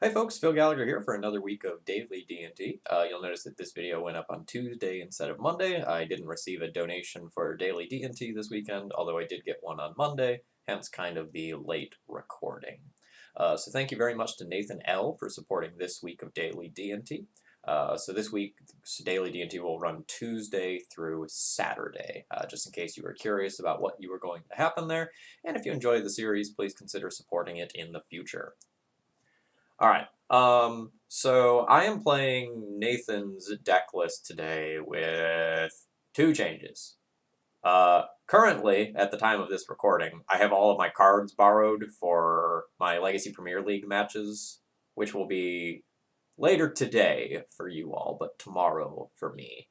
Hi folks, Phil Gallagher here for another week of daily D&D. You'll notice that this video went up on Tuesday instead of Monday. I didn't receive a donation for daily D&T this weekend, although I did get one on Monday, hence kind of the late recording. So thank you very much to Nathan L. for supporting this week of daily D&T. So this week, daily D&T will run Tuesday through Saturday, just in case you were curious about what you were going to happen there. And if you enjoyed the series, please consider supporting it in the future. Alright, so I am playing Nathan's deck list today with two changes. Currently, at the time of this recording, I have all of my cards borrowed for my Legacy Premier League matches, which will be later today for you all, but tomorrow for me.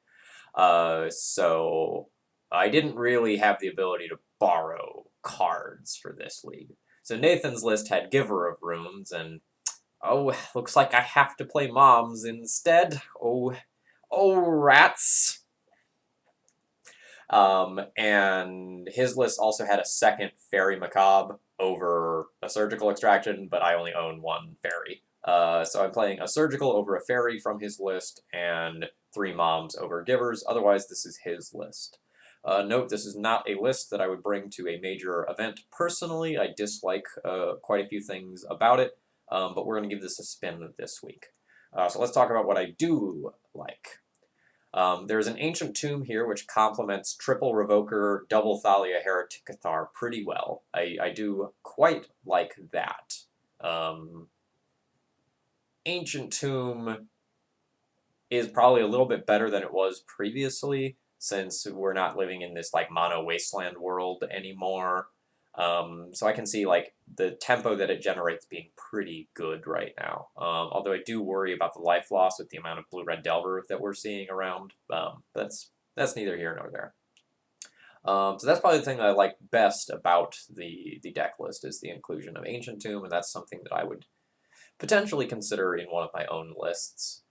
So I didn't really have the ability to borrow cards for this league. So Nathan's list had Giver of Runes, and oh, looks like I have to play Moms instead. Oh, rats. And his list also had a second Fairy Macabre over a Surgical Extraction, but I only own one Fairy. So I'm playing a Surgical over a Fairy from his list, and 3 Moms over Givers. Otherwise, this is his list. Note, this is not a list that I would bring to a major event personally. I dislike quite a few things about it. But we're going to give this a spin this week. So let's talk about what I do like. There's an Ancient Tomb here which complements Triple Revoker, Double Thalia, Heretic Cathar pretty well. I do quite like that. Ancient Tomb is probably a little bit better than it was previously, since we're not living in this like mono wasteland world anymore. So I can see like the tempo that it generates being pretty good right now. Although I do worry about the life loss with the amount of blue-red Delver that we're seeing around. That's neither here nor there. So that's probably the thing that I like best about the deck list is the inclusion of Ancient Tomb, and that's something that I would potentially consider in one of my own lists.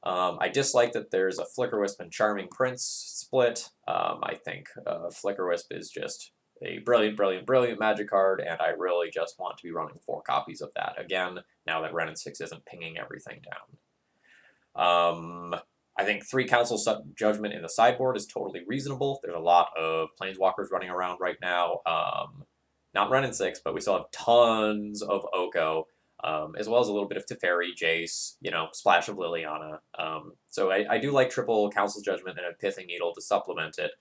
I dislike that there's a Flickerwisp and Charming Prince split. I think Flickerwisp is just a brilliant, brilliant, brilliant magic card, and I really just want to be running 4 copies of that again, now that Ren and 6 isn't pinging everything down. I think 3 Council Judgment in the sideboard is totally reasonable. There's a lot of Planeswalkers running around right now. Not Ren and 6, but we still have tons of Oko. As well as a little bit of Teferi, Jace, Splash of Liliana. So I do like triple Council's Judgment and a Pithing Needle to supplement it,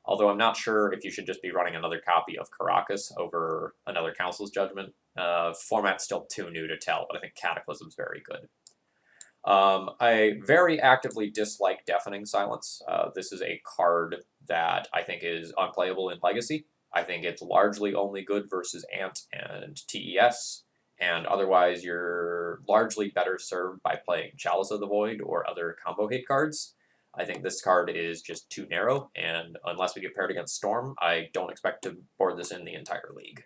although I'm not sure if you should just be running another copy of Caracas over another Council's Judgment. Format's still too new to tell, but I think Cataclysm's very good. I very actively dislike Deafening Silence. This is a card that I think is unplayable in Legacy. I think it's largely only good versus Ant and TES. And otherwise, you're largely better served by playing Chalice of the Void or other combo hate cards. I think this card is just too narrow, and unless we get paired against Storm, I don't expect to board this in the entire league.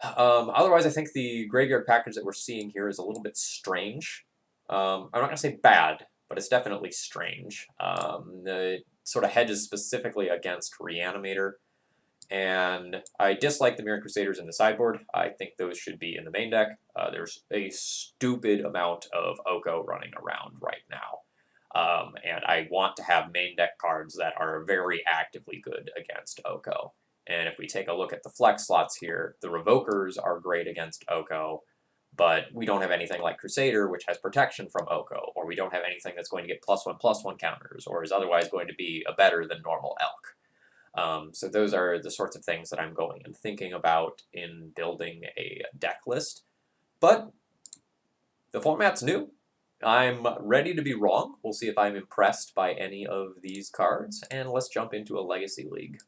Otherwise, I think the graveyard package that we're seeing here is a little bit strange. I'm not going to say bad, but it's definitely strange. It sort of hedges specifically against Reanimator. And I dislike the Mirran Crusaders in the sideboard. I think those should be in the main deck. There's a stupid amount of Oko running around right now. And I want to have main deck cards that are very actively good against Oko. And if we take a look at the flex slots here, the Revokers are great against Oko, but we don't have anything like Crusader, which has protection from Oko, or we don't have anything that's going to get +1/+1 counters, or is otherwise going to be a better than normal Elk. So those are the sorts of things that I'm going and thinking about in building a deck list. But the format's new. I'm ready to be wrong. We'll see if I'm impressed by any of these cards, and let's jump into a Legacy League.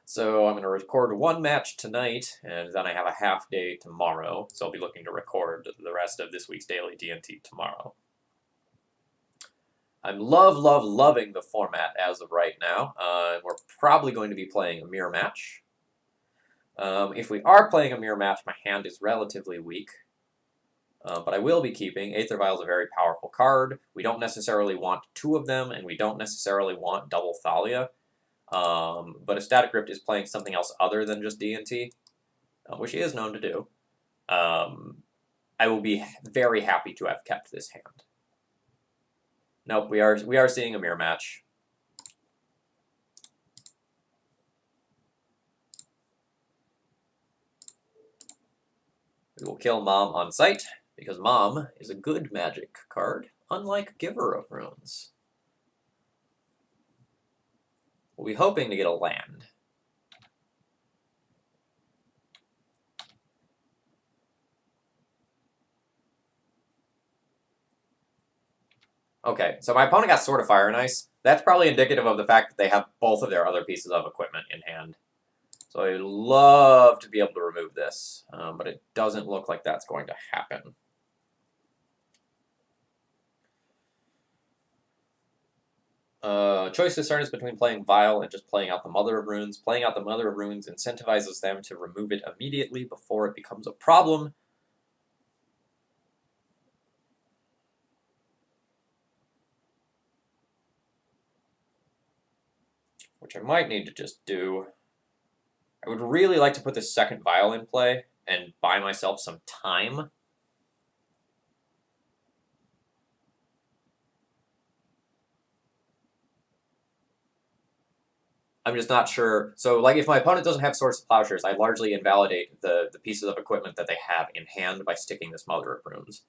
So I'm going to record 1 match tonight, and then I have a half day tomorrow, so I'll be looking to record the rest of this week's Daily D&T tomorrow. I'm loving the format as of right now. We're probably going to be playing a mirror match. If we are playing a mirror match, my hand is relatively weak. But I will be keeping. Aether Vial is a very powerful card. We don't necessarily want 2 of them, and we don't necessarily want double Thalia. But if Static Rift is playing something else other than just D&T, which he is known to do, I will be very happy to have kept this hand. Nope, we are seeing a mirror match. We will kill Mom on sight, because Mom is a good magic card, unlike Giver of Runes. We'll be hoping to get a land. Okay, so my opponent got Sword of Fire and Ice. That's probably indicative of the fact that they have both of their other pieces of equipment in hand. So I'd love to be able to remove this, but it doesn't look like that's going to happen. Choice discerns between playing Vile and just playing out the Mother of Runes. Playing out the Mother of Runes incentivizes them to remove it immediately before it becomes a problem. Which I might need to just do. I would really like to put this second Vile in play and buy myself some time. I'm just not sure. So, like, if my opponent doesn't have Swords of Plowshares, I largely invalidate the pieces of equipment that they have in hand by sticking this Mother of Runes.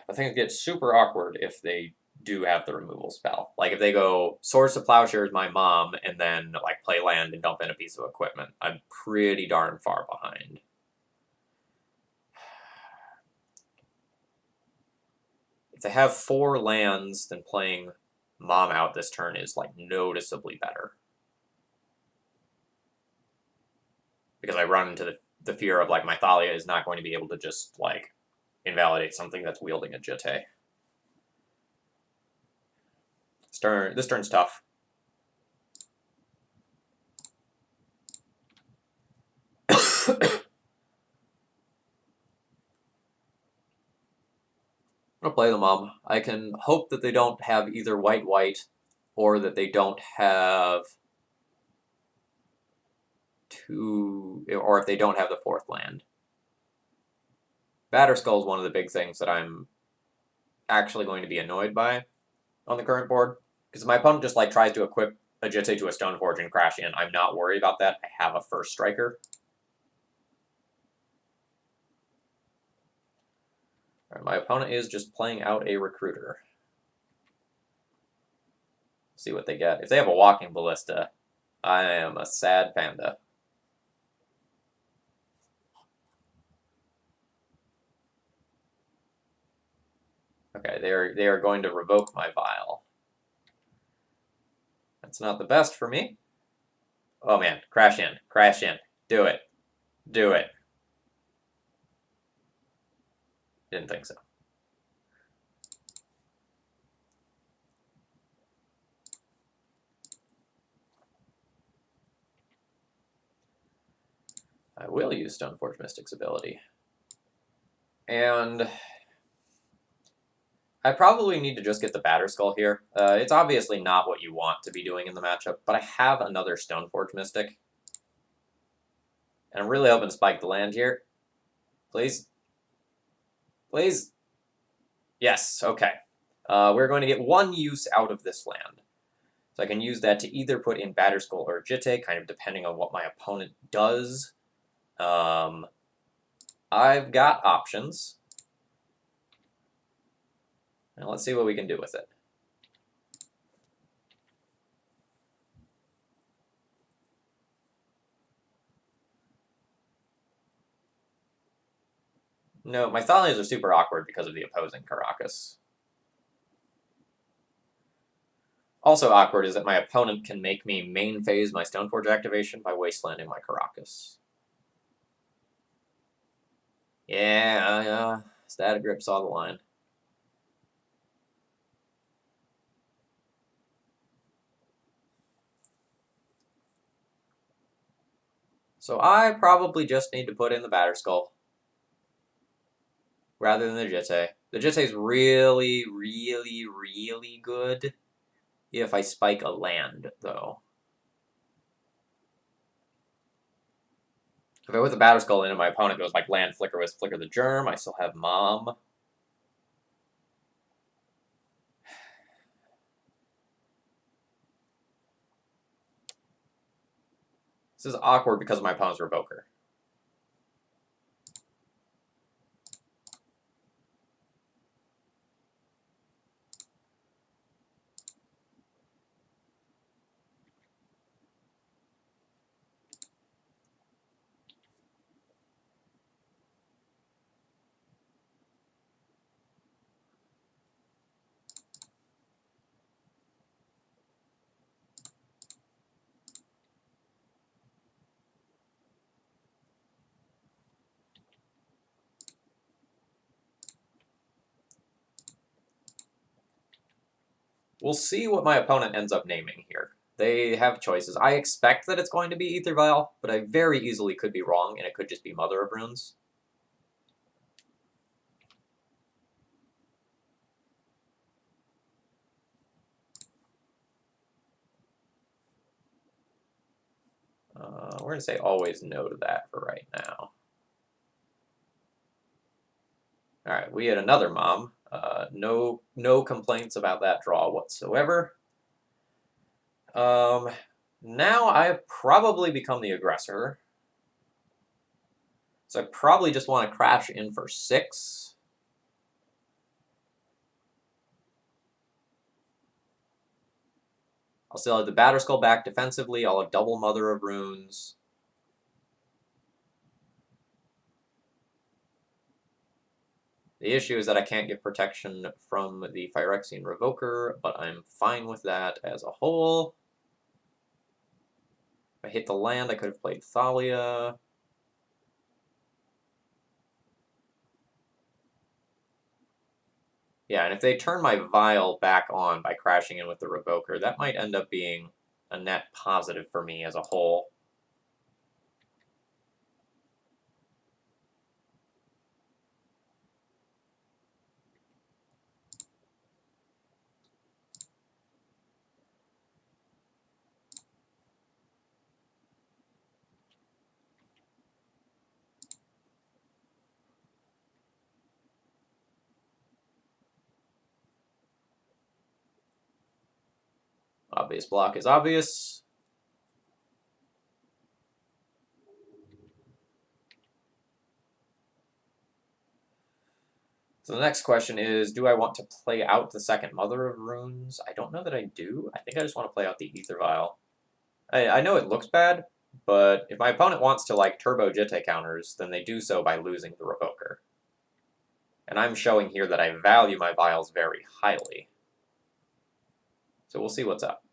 I think it gets super awkward if they do have the removal spell. Like, if they go Swords of Plowshares, my mom, and then, like, play land and dump in a piece of equipment, I'm pretty darn far behind. If they have 4 lands, then playing Mom out this turn is, like, noticeably better. Because I run into the fear of, like, my Thalia is not going to be able to just, like, invalidate something that's wielding a Jitte. This turn's tough. I'm gonna play the Mom. I can hope that they don't have either white, or that they don't have or if they don't have the 4th land. Batterskull is one of the big things that I'm actually going to be annoyed by on the current board. Because if my opponent just, like, tries to equip a Jitte to a Stoneforge and crash in, I'm not worried about that. I have a first striker. Right, my opponent is just playing out a Recruiter. See what they get. If they have a Walking Ballista, I am a sad panda. Okay, they are going to revoke my Vile. That's not the best for me. Oh man, crash in, crash in. Do it. Do it. Didn't think so. I will use Stoneforge Mystic's ability. And I probably need to just get the Batterskull here. It's obviously not what you want to be doing in the matchup, but I have another Stoneforge Mystic. And I'm really hoping to spike the land here. Please? Please? Yes, okay. We're going to get 1 use out of this land. So I can use that to either put in Batterskull or Jitte, kind of depending on what my opponent does. I've got options. Now let's see what we can do with it. No, my Thalias are super awkward because of the opposing Caracas. Also awkward is that my opponent can make me main phase my Stoneforge activation by wastelanding my Caracas. Yeah, Static Grip saw the line. So I probably just need to put in the Batterskull rather than the Jitte. The Jitte is really, really, really good if I spike a land, though. If I put the Batter Skull in and my opponent goes like land Flicker with Flicker the Germ, I still have Mom. This is awkward because of my opponent's Revoker. We'll see what my opponent ends up naming here. They have choices. I expect that it's going to be Ether Vial, but I very easily could be wrong, and it could just be Mother of Runes. We're going to say always no to that for right now. All right, we had another Mom. No complaints about that draw whatsoever. Now I've probably become the aggressor. So I probably just want to crash in for 6. I'll still have the Batter Skull back defensively. I'll have double Mother of Runes. The issue is that I can't get protection from the Phyrexian Revoker, but I'm fine with that as a whole. If I hit the land, I could have played Thalia. Yeah, and if they turn my Vial back on by crashing in with the Revoker, that might end up being a net positive for me as a whole. Obvious block is obvious. So the next question is, do I want to play out the second Mother of Runes? I don't know that I do. I think I just want to play out the Ether Vial. I know it looks bad, but if my opponent wants to like turbo Jitte counters, then they do so by losing the Revoker. And I'm showing here that I value my Vials very highly. So we'll see what's up.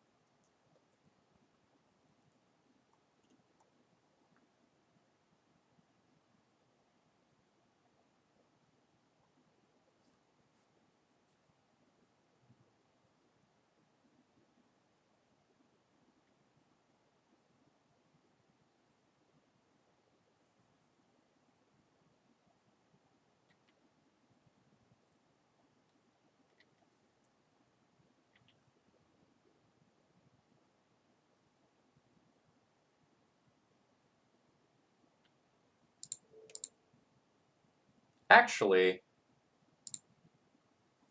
Actually,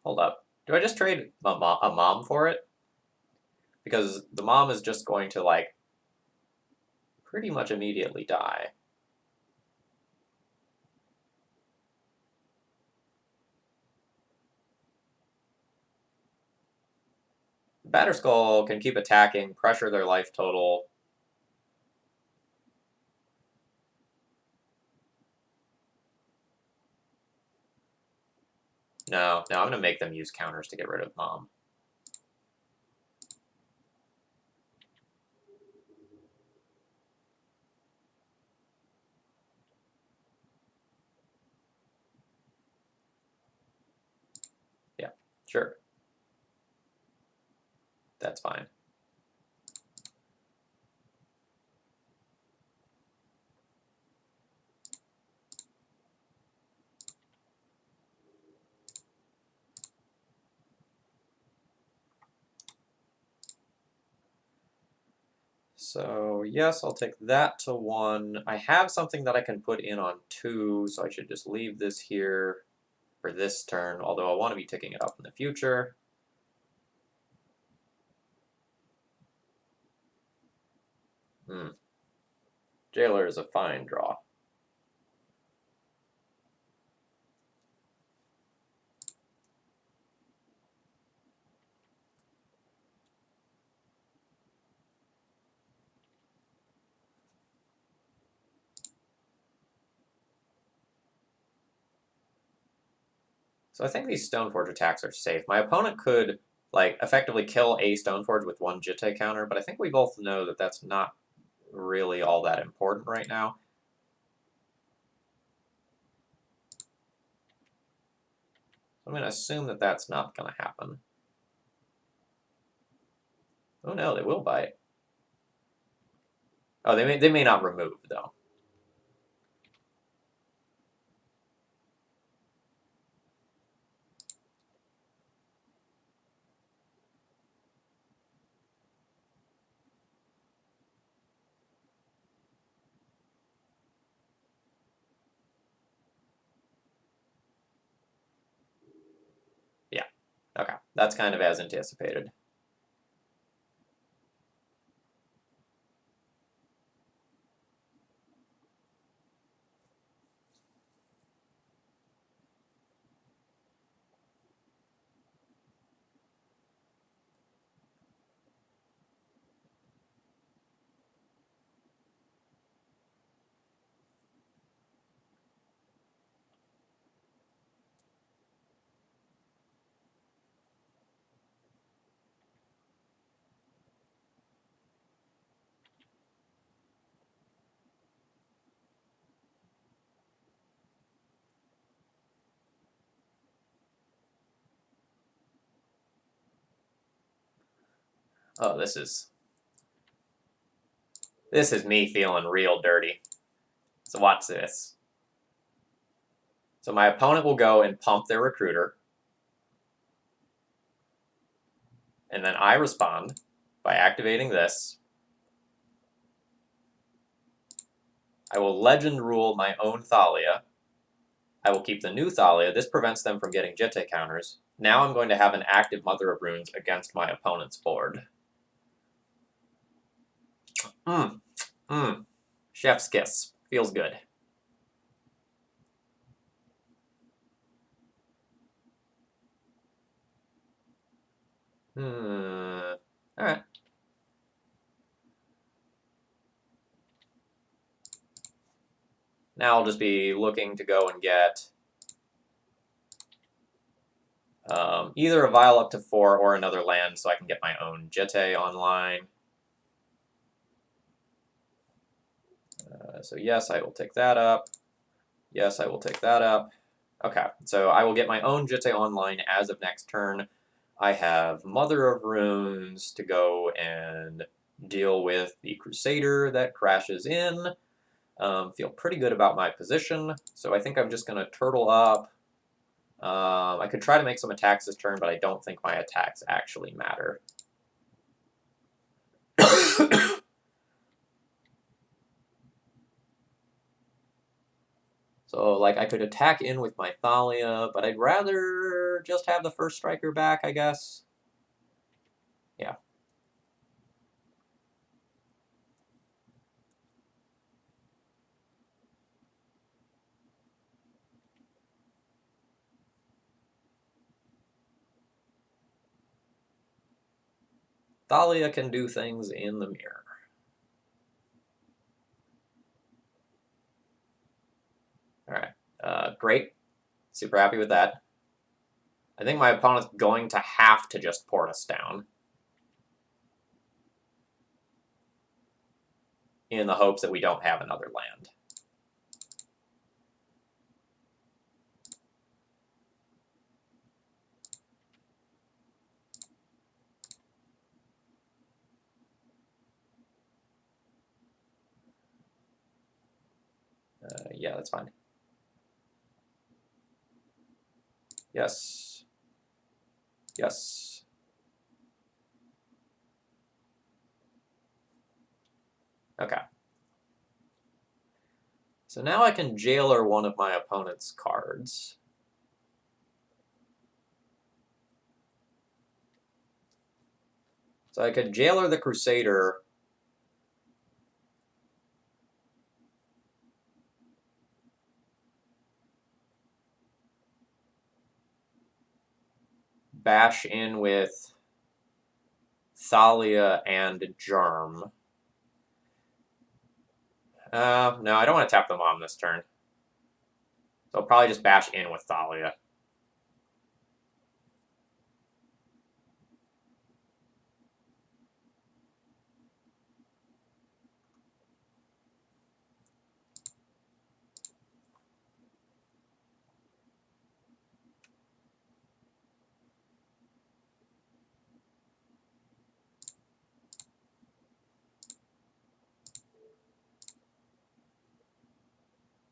hold up. Do I just trade a Mom for it? Because the Mom is just going to, like, pretty much immediately die. Batterskull can keep attacking, pressure their life total. No, I'm going to make them use counters to get rid of Mom. Yeah, sure. That's fine. So yes, I'll take that to 1. I have something that I can put in on 2, so I should just leave this here for this turn, although I want to be ticking it up in the future. Jailer is a fine draw. So I think these Stoneforge attacks are safe. My opponent could, like, effectively kill a Stoneforge with 1 Jitte counter, but I think we both know that that's not really all that important right now. I'm going to assume that that's not going to happen. Oh no, they will bite. Oh, they may not remove, though. Yeah, okay. That's kind of as anticipated. Oh, this is me feeling real dirty. So watch this. So my opponent will go and pump their recruiter, and then I respond by activating this. I will legend rule my own Thalia. I will keep the new Thalia. This prevents them from getting Jitte counters. Now I'm going to have an active Mother of Runes against my opponent's board. Chef's kiss. Feels good. Alright. Now I'll just be looking to go and get either a Vial up to 4 or another land so I can get my own Jitte online. So yes, I will take that up. Yes, I will take that up. Okay, so I will get my own Jitte online as of next turn. I have Mother of Runes to go and deal with the Crusader that crashes in. Feel pretty good about my position, so I think I'm just going to turtle up. I could try to make some attacks this turn, but I don't think my attacks actually matter. So, like, I could attack in with my Thalia, but I'd rather just have the first striker back, I guess. Yeah. Thalia can do things in the mirror. Alright. Great. Super happy with that. I think my opponent's going to have to just port us down. In the hopes that we don't have another land. Yeah, that's fine. Yes. Yes. Okay. So now I can jailer one of my opponent's cards. So I could jailer the Crusader. Bash in with Thalia and Germ. No, I don't want to tap the Mom this turn. So I'll probably just bash in with Thalia.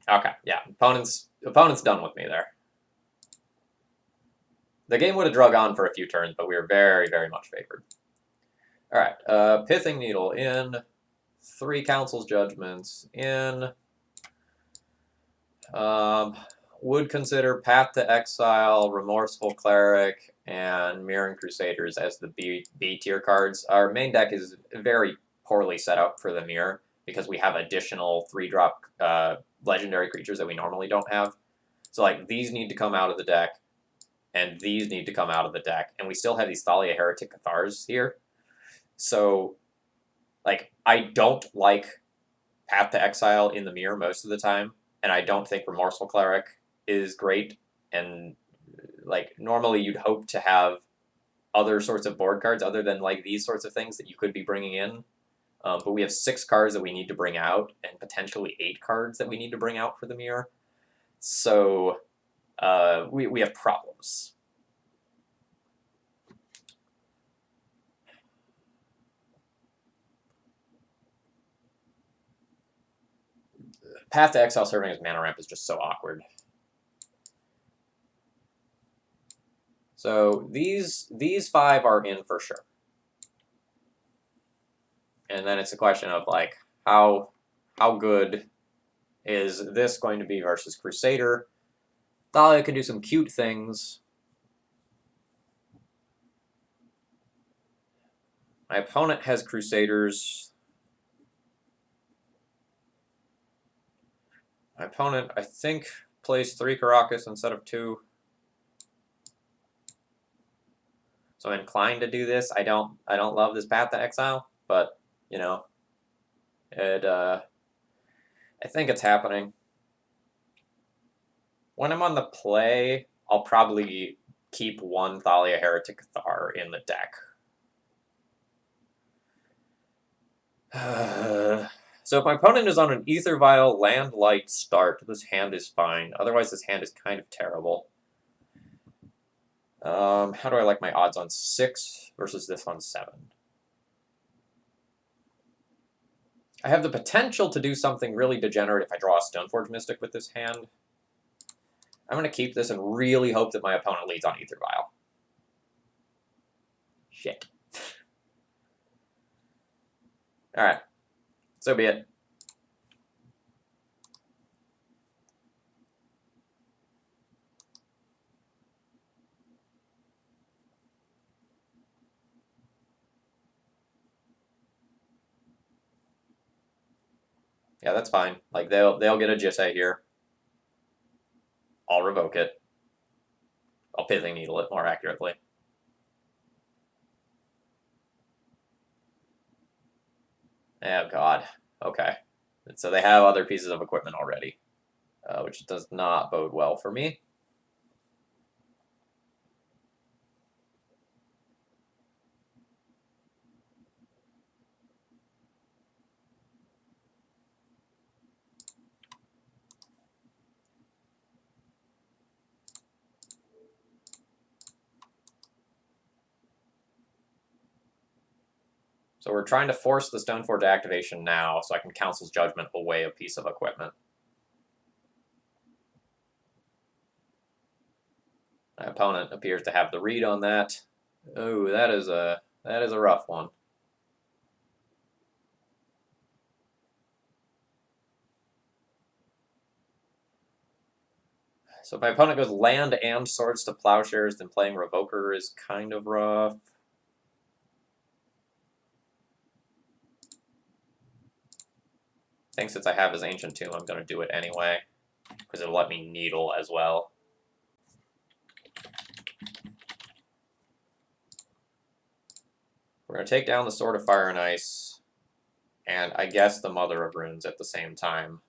Okay, yeah. Opponent's done with me there. The game would have drug on for a few turns, but we were very, very much favored. All right, Pithing Needle in, 3 Council's Judgments in. Would consider Path to Exile, Remorseful Cleric, and Mirren Crusaders as the B tier cards. Our main deck is very poorly set up for the Mirror because we have additional 3-drop legendary creatures that we normally don't have. So like these need to come out of the deck, and these need to come out of the deck, and we still have these Thalia Heretic Cathars here. So like I don't like Path to Exile in the Mirror most of the time, and I don't think Remorseful Cleric is great. And like normally you'd hope to have other sorts of board cards other than like these sorts of things that you could be bringing in. But we have 6 cards that we need to bring out, and potentially 8 cards that we need to bring out for the Mirror. So we have problems. Path to Exile serving as mana ramp is just so awkward. So these 5 are in for sure. And then it's a question of like how good is this going to be versus Crusader? Thalia can do some cute things. My opponent has Crusaders. My opponent, I think, plays 3 Caracas instead of 2. So I'm inclined to do this. I don't love this Path to Exile, but you know, I think it's happening. When I'm on the play, I'll probably keep 1 Thalia Heretic Cathar in the deck. So if my opponent is on an Ether Vial land light start, this hand is fine. Otherwise, this hand is kind of terrible. How do I like my odds on 6 versus this on 7? I have the potential to do something really degenerate if I draw a Stoneforge Mystic with this hand. I'm going to keep this and really hope that my opponent leads on Ether Vial. Shit. Alright. So be it. Yeah, that's fine. Like they'll get a Jisei here. I'll revoke it. I'll Pithing Needle it more accurately. Oh god. Okay. And so they have other pieces of equipment already, which does not bode well for me. So we're trying to force the Stoneforge activation now so I can Council's Judgment away a piece of equipment. My opponent appears to have the read on that. Oh, that is a rough one. So if my opponent goes land and swords to plowshares, then playing Revoker is kind of rough. I think since I have his Ancient Tomb, I'm going to do it anyway, because it'll let me Needle as well. We're going to take down the Sword of Fire and Ice, and I guess the Mother of Runes at the same time.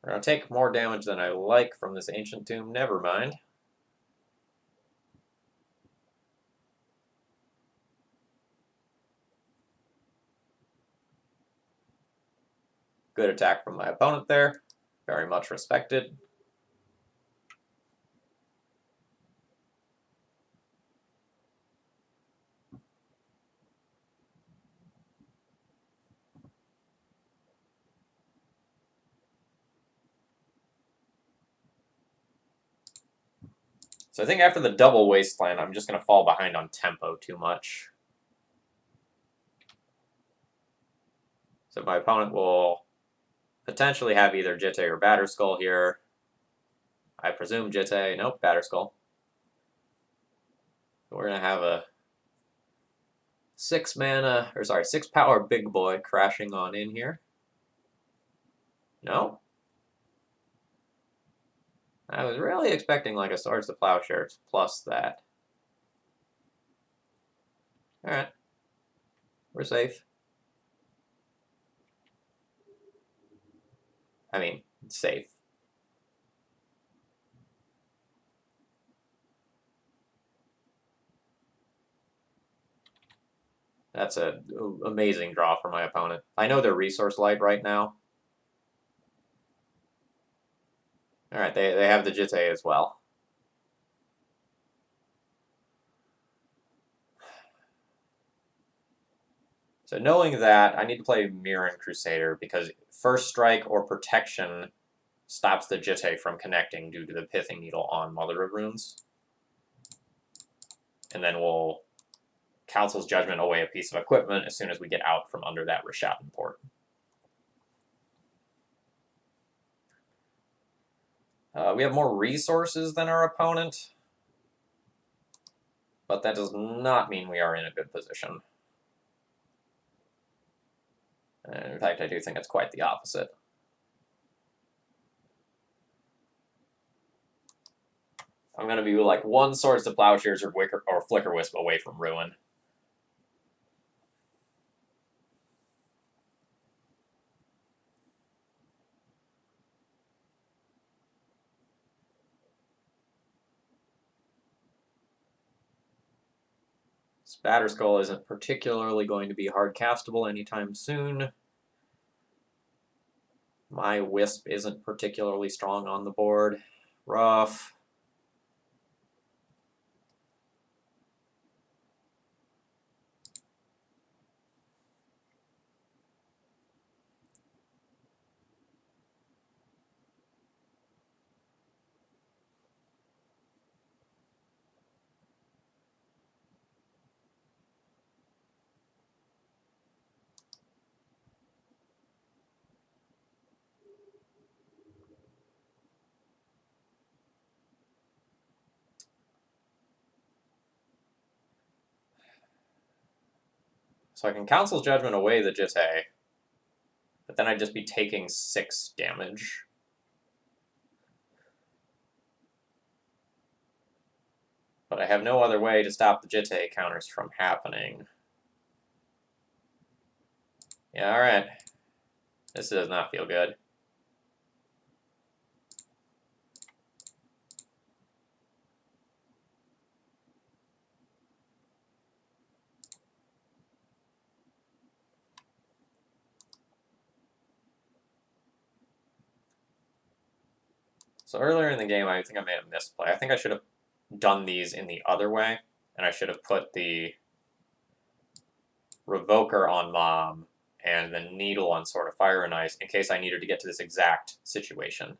We're going to take more damage than I like from this Ancient Tomb. Never mind. Good attack from my opponent there. Very much respected. So I think after the double Wasteland, I'm just going to fall behind on tempo too much. So my opponent will potentially have either Jitte or Batterskull here. I presume Jitte. Nope, Batterskull. We're going to have a 6 power big boy crashing on in here. No? I was really expecting like a Swords to Plowshares plus that. Alright. We're safe. I mean, safe. That's an amazing draw for my opponent. I know they're resource light right now. Alright, they have the Jitte as well. So knowing that, I need to play Mirren Crusader because First Strike or Protection stops the Jitte from connecting due to the Pithing Needle on Mother of Runes. And then we'll Council's Judgment away a piece of equipment as soon as we get out from under that Rishaten port. We have more resources than our opponent, but that does not mean we are in a good position. And in fact, I do think it's quite the opposite. I'm going to be like one Swords to Plowshares or Flicker Wisp away from ruin. Batterskull isn't particularly going to be hard castable anytime soon. My Wisp isn't particularly strong on the board. Rough. So I can Council's Judgment away the Jitte, but then I'd just be taking 6 damage. But I have no other way to stop the Jitte counters from happening. Yeah, alright. This does not feel good. So earlier in the game, I think I made a misplay. I think I should have done these in the other way, and I should have put the Revoker on Mom and the Needle on Sword of Fire and Ice in case I needed to get to this exact situation.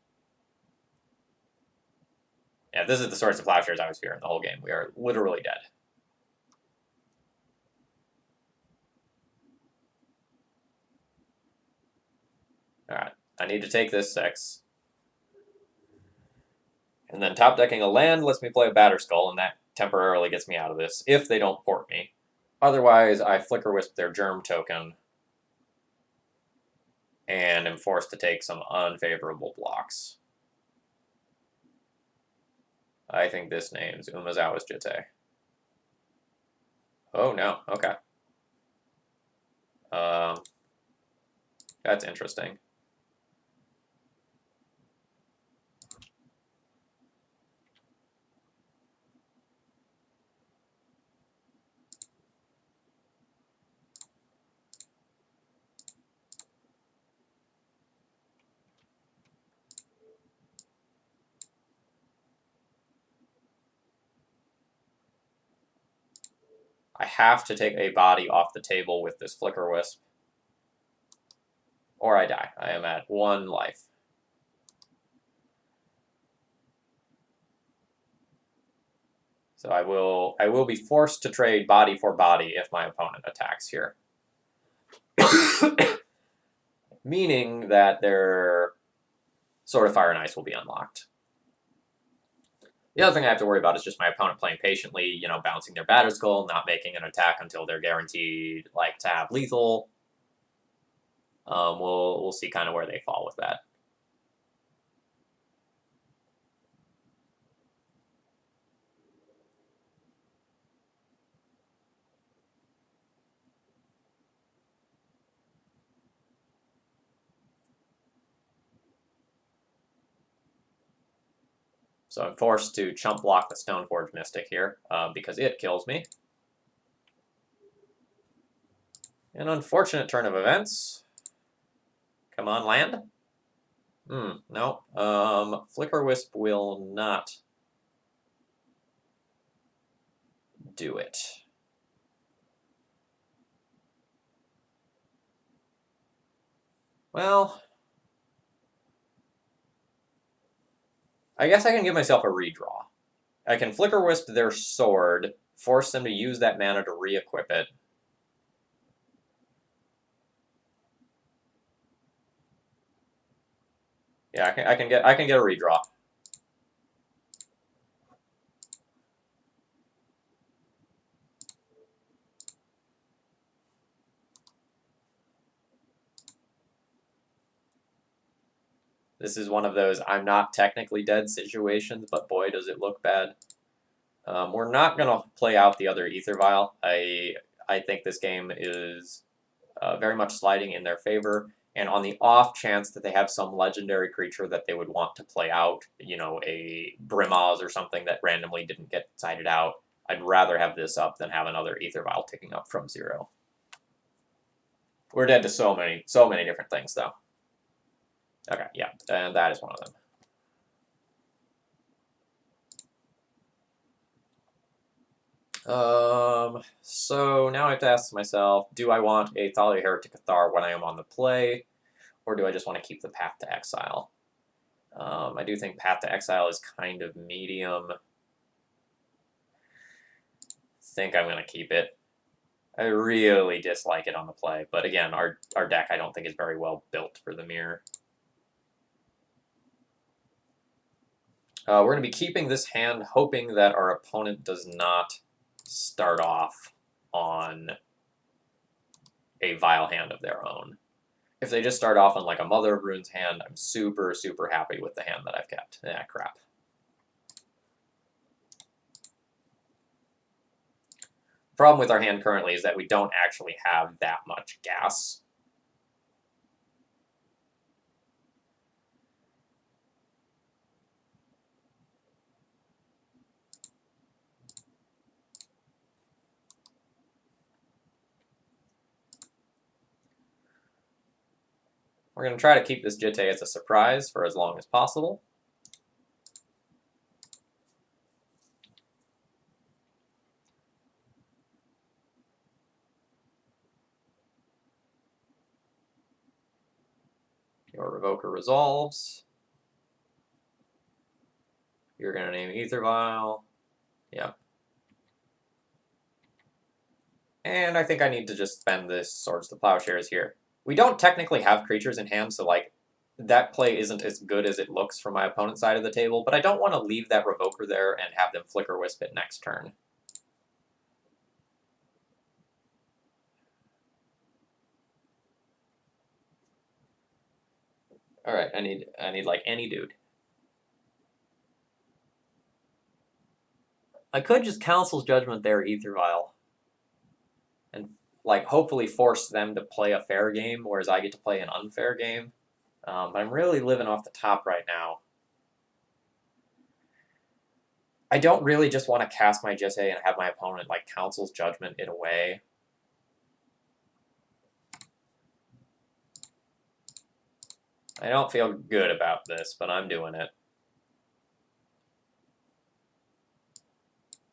Yeah, this is the source of plowshares I was fearing the whole game. We are literally dead. Alright, I need to take this 6. And then top decking a land lets me play a Batterskull, and that temporarily gets me out of this, if they don't port me. Otherwise, I Flicker Wisp their Germ token, and am forced to take some unfavorable blocks. I think this name's Umezawa's Jitte. Oh no, okay. That's interesting. I have to take a body off the table with this Flicker Wisp, or I die. I am at 1 life. So I will be forced to trade body for body if my opponent attacks here. Meaning that their Sword of Fire and Ice will be unlocked. The other thing I have to worry about is just my opponent playing patiently, you know, bouncing their Batterskull, not making an attack until they're guaranteed like to have lethal. We'll see kind of where they fall with that. So I'm forced to chump block the Stoneforge Mystic here because it kills me. An unfortunate turn of events. Come on, land. No. Flicker Wisp will not do it. Well, I guess I can give myself a redraw. I can Flicker Wisp their sword, force them to use that mana to re-equip it. Yeah, I can get a redraw. This is one of those I'm not technically dead situations, but boy, does it look bad. We're not going to play out the other Ether Vial. I think this game is very much sliding in their favor. And on the off chance that they have some legendary creature that they would want to play out, you know, a Brimaz or something that randomly didn't get sided out, I'd rather have this up than have another Ether Vial ticking up from 0. We're dead to so many different things, though. Okay, yeah, and that is one of them. So now I have to ask myself, do I want a Thalia Heretic Cathar when I am on the play, or do I just want to keep the Path to Exile? I do think Path to Exile is kind of medium. Think I'm going to keep it. I really dislike it on the play, but again, our deck I don't think is very well built for the mirror. We're going to be keeping this hand, hoping that our opponent does not start off on a Vile hand of their own. If they just start off on like a Mother of Runes hand, I'm super, super happy with the hand that I've kept. Crap. Problem with our hand currently is that we don't actually have that much gas. We're going to try to keep this Jitte as a surprise for as long as possible. Your Revoker resolves. You're gonna name Ether Vial. Yep. And I think I need to just spend this Swords to Plowshares here. We don't technically have creatures in hand, so like that play isn't as good as it looks from my opponent's side of the table, but I don't want to leave that Revoker there and have them Flicker Wisp it next turn. Alright, I need like any dude. I could just Council's Judgment there, Ether Vial. And like hopefully force them to play a fair game, whereas I get to play an unfair game. But I'm really living off the top right now. I don't really just want to cast my Jisse and have my opponent like Council's Judgment it away. I don't feel good about this, but I'm doing it.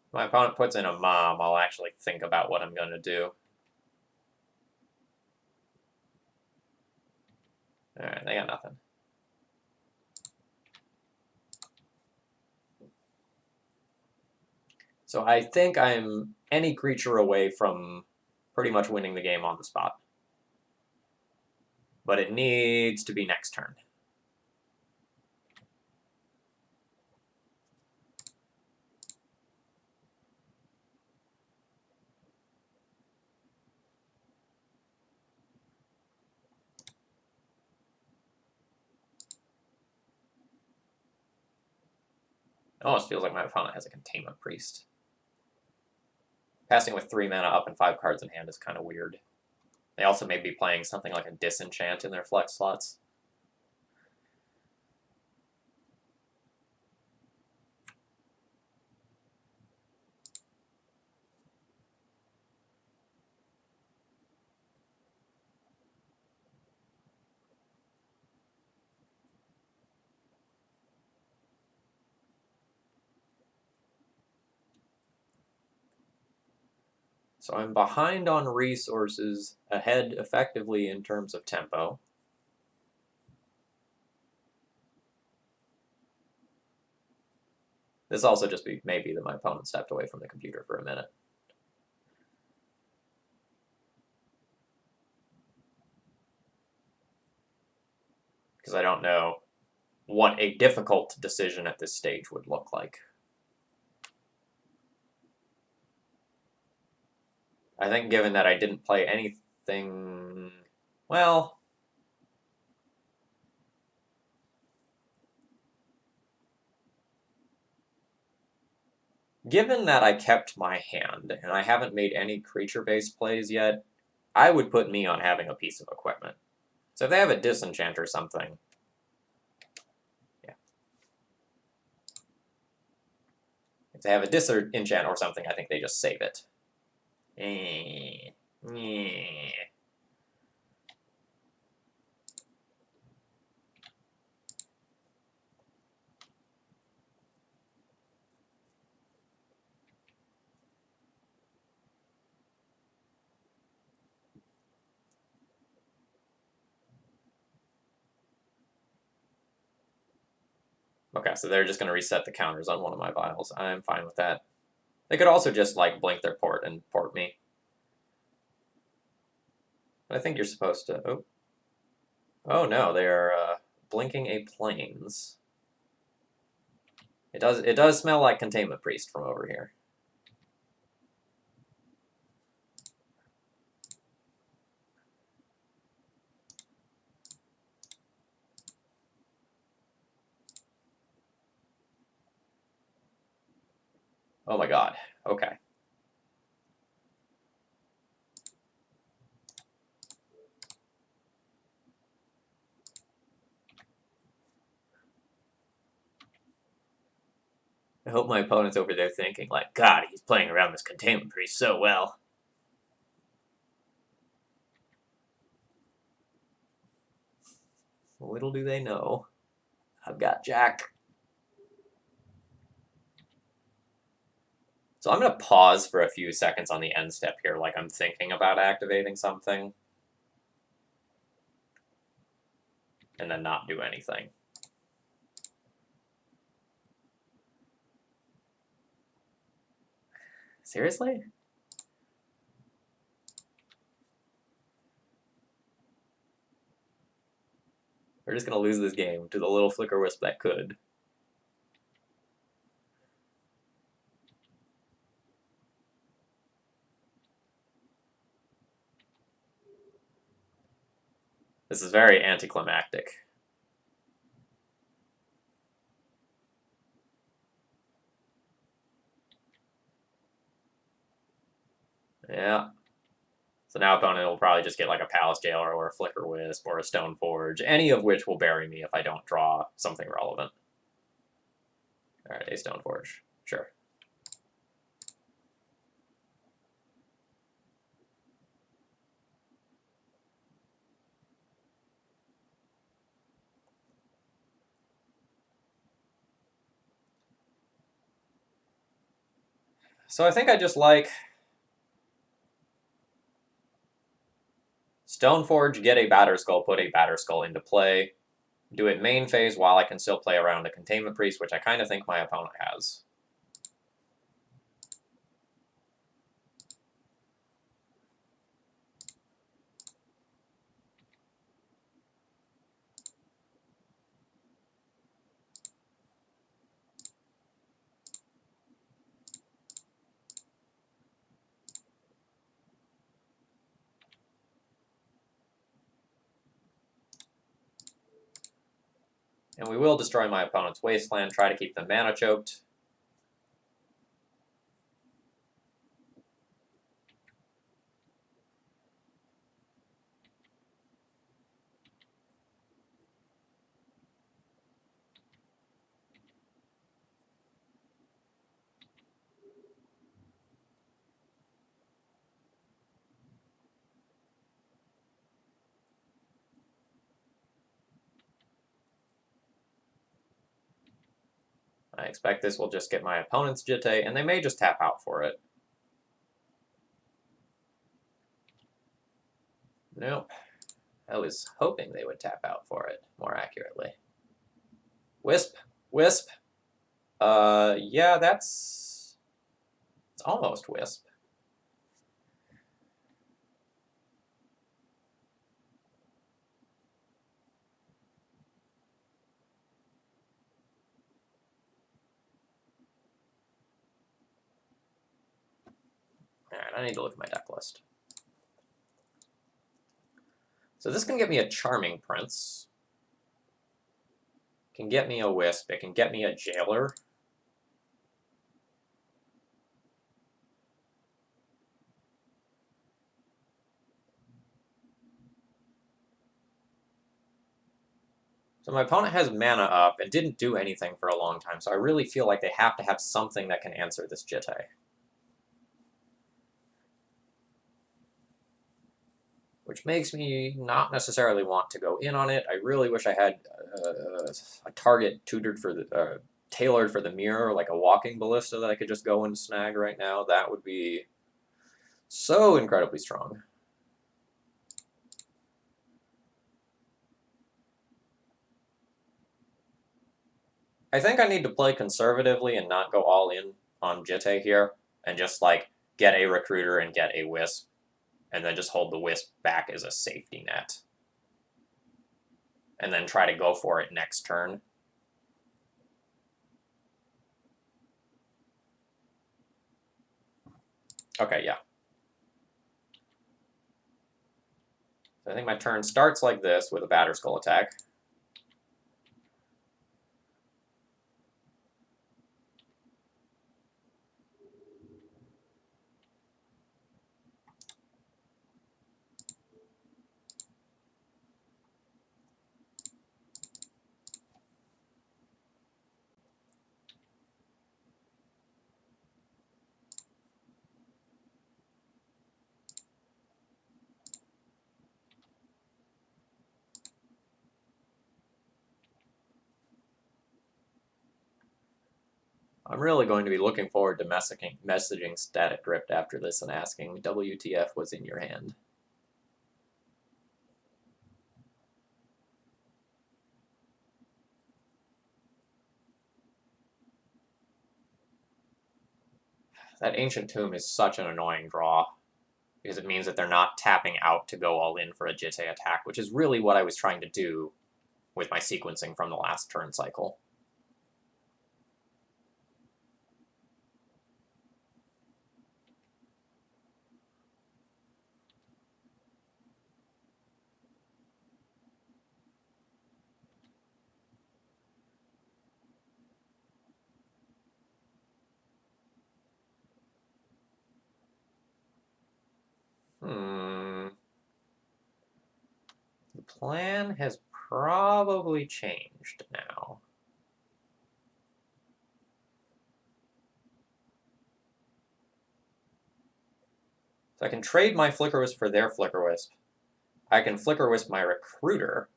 If my opponent puts in a Mom, I'll actually think about what I'm going to do. Alright, they got nothing. So I think I'm any creature away from pretty much winning the game on the spot. But it needs to be next turn. It almost feels like my opponent has a Containment Priest. Passing with 3 mana up and 5 cards in hand is kind of weird. They also may be playing something like a Disenchant in their flex slots. So I'm behind on resources, ahead effectively in terms of tempo. This also just may be that my opponent stepped away from the computer for a minute. Because I don't know what a difficult decision at this stage would look like. I think given that I didn't play anything, well, given that I kept my hand and I haven't made any creature-based plays yet, I would put me on having a piece of equipment. So if they have a Disenchant or something, yeah. If they have a Disenchant or something, I think they just save it. Okay, so they're just going to reset the counters on one of my vials. I'm fine with that. They could also just, like, blink their port and port me. But I think you're supposed to... Oh. Oh, no, they're blinking a Plains. It does smell like Containment Priest from over here. Oh my god. Okay. I hope my opponent's over there thinking, like, God, he's playing around this Containment Priest so well. Little do they know, I've got Jack. So I'm going to pause for a few seconds on the end step here, like I'm thinking about activating something. And then not do anything. Seriously? We're just gonna lose this game to the little flicker wisp that could. This is very anticlimactic. Yeah. So now opponent will probably just get like a Palace Jailer or a Flicker Wisp or a Stone Forge, any of which will bury me if I don't draw something relevant. Alright, a Stone Forge. Sure. So I think I just like Stoneforge, get a Batterskull, put a Batterskull into play, do it main phase while I can still play around a Containment Priest, which I kind of think my opponent has. And we will destroy my opponent's Wasteland, try to keep them mana choked. I expect this will just get my opponent's Jitte, and they may just tap out for it. Nope. I was hoping they would tap out for it, more accurately. Wisp. Wisp. Yeah, that's... It's almost Wisp. Alright, I need to look at my deck list. So this can get me a Charming Prince. Can get me a Wisp. It can get me a Jailer. So my opponent has mana up and didn't do anything for a long time, so I really feel like they have to have something that can answer this Jitte. Which makes me not necessarily want to go in on it. I really wish I had a target tutored for the tailored for the mirror, like a walking ballista that I could just go and snag right now. That would be so incredibly strong. I think I need to play conservatively and not go all in on Jitte here, and just like get a recruiter and get a wisp, and then just hold the wisp back as a safety net. And then try to go for it next turn. Okay, yeah. So I think my turn starts like this with a Batterskull attack. I'm really going to be looking forward to messaging Static Drift after this and asking WTF was in your hand. That Ancient Tomb is such an annoying draw, because it means that they're not tapping out to go all in for a Jitte attack, which is really what I was trying to do with my sequencing from the last turn cycle. The plan has probably changed now. So I can trade my Flickerwisp for their Flickerwisp. I can Flickerwisp my Recruiter.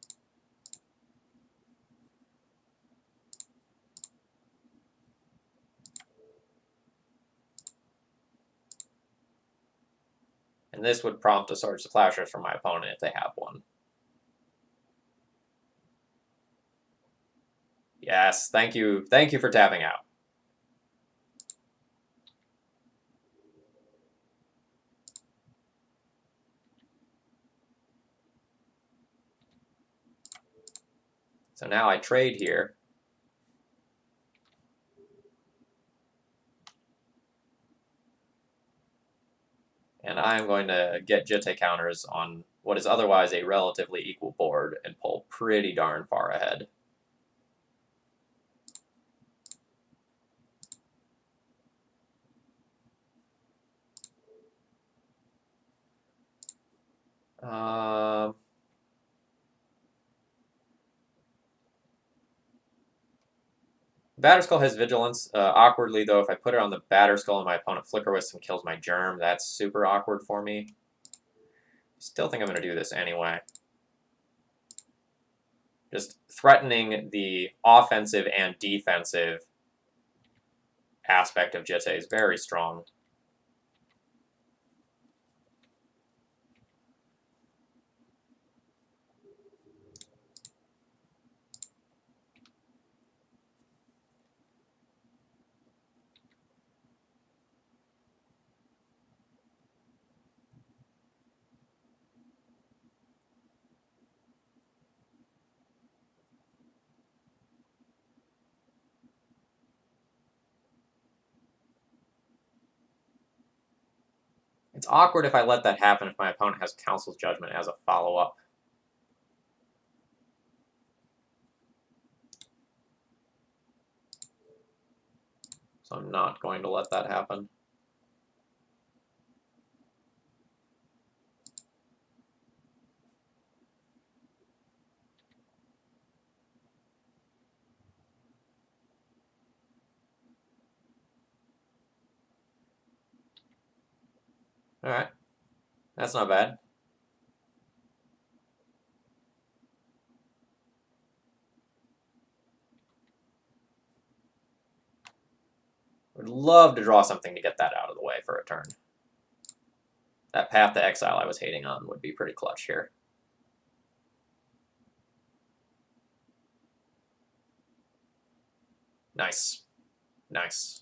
And this would prompt a Swords to Plowshares from my opponent if they have one. Yes, thank you. Thank you for tapping out. So now I trade here. And I'm going to get Jitte counters on what is otherwise a relatively equal board and pull pretty darn far ahead. Batterskull has Vigilance. Awkwardly, though, if I put it on the Batterskull and my opponent Flickerwisp and kills my Germ, that's super awkward for me. Still think I'm going to do this anyway. Just threatening the offensive and defensive aspect of Jitte is very strong. It's awkward if I let that happen if my opponent has Council's Judgment as a follow-up. So I'm not going to let that happen. Alright. That's not bad. Would love to draw something to get that out of the way for a turn. That Path to Exile I was hating on would be pretty clutch here. Nice. Nice.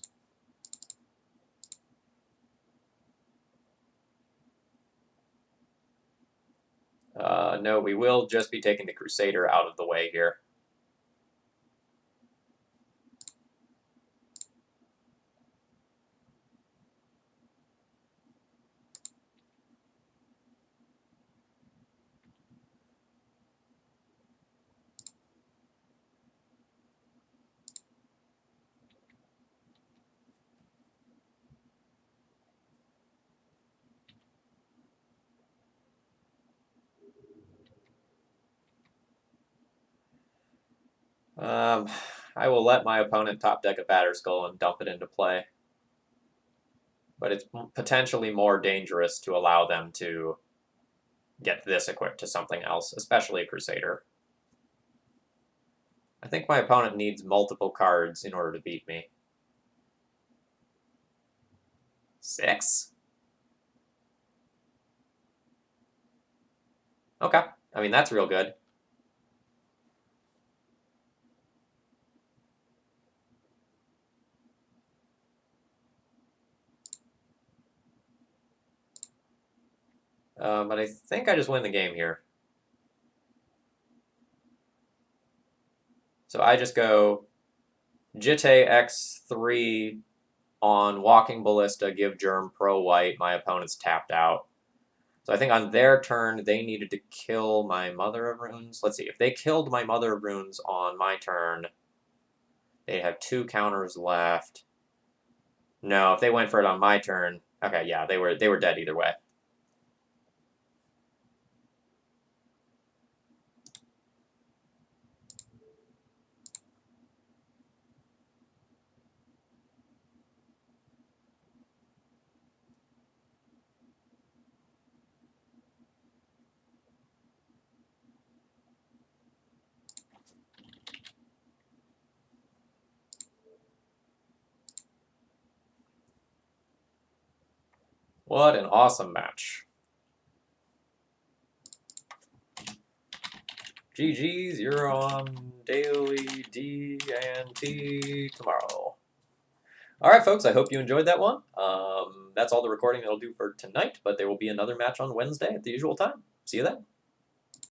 No, we will just be taking the Crusader out of the way here. I will let my opponent top deck a Batterskull and dump it into play. But it's potentially more dangerous to allow them to get this equipped to something else, especially a Crusader. I think my opponent needs multiple cards in order to beat me. 6? Okay. I mean, that's real good. But I think I just win the game here. So I just go Jitte X3 on Walking Ballista, give Germ pro white. My opponent's tapped out. So I think on their turn, they needed to kill my Mother of Runes. Let's see. If they killed my Mother of Runes on my turn, they have 2 counters left. No, if they went for it on my turn, okay, yeah, they were dead either way. What an awesome match. GG's, you're on Daily D and T tomorrow. All right, folks, I hope you enjoyed that one. That's all the recording that'll do for tonight, but there will be another match on Wednesday at the usual time. See you then.